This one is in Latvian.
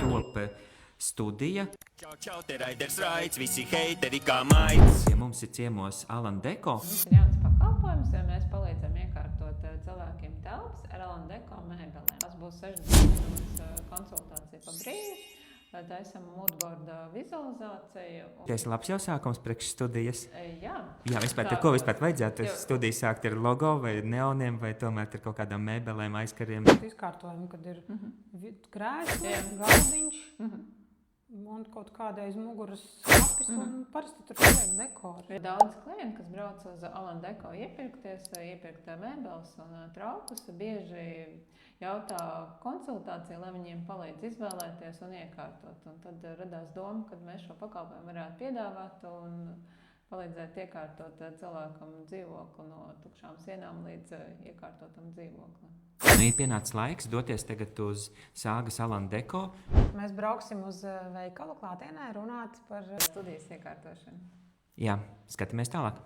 top studija. Čau, te raiders raids, visi heiteri kā maids. Pie mums ir ciemos Alan Deko. Mums ir jauns pakalpojums, jo mēs palīdzam iekārtot cilvēkiem telpas ar Alan Deko mēbelēm. Tas būs 60 minūtes konsultācija pa brīvu. Taisam moodboarda vizualizāciju. Tas ir labs jau sākums priekš studijas. Jā. Jā, vispār, ko vispār vajadzētu? Studijas sākt ar logo vai neoniem vai tomēr ar kaut kādām mēbelēm, aizkariem? Izkārtojumi, kad ir krēsls, galdiņš un kaut kāda aiz muguras skapis un parasti tur paliek dekori. Ir daudz klienti, kas brauc uz Alan Deko iepirkties, iepirkt mēbeles un traukus, bieži jautā konsultāciju, lai viņiem palīdz izvēlēties un iekārtot. Un tad radās doma, ka mēs šo pakalpojumu varētu piedāvāt un palīdzēt iekārtot cilvēkam dzīvokli no tukšām sienām līdz iekārtotam dzīvoklim. Nu, ir pienācis laiks doties tagad uz Sāgas Alan Deko. Mēs brauksim uz veikalu klātienē runāt par Studijas iekārtošanu. Jā, skatāmies tālāk.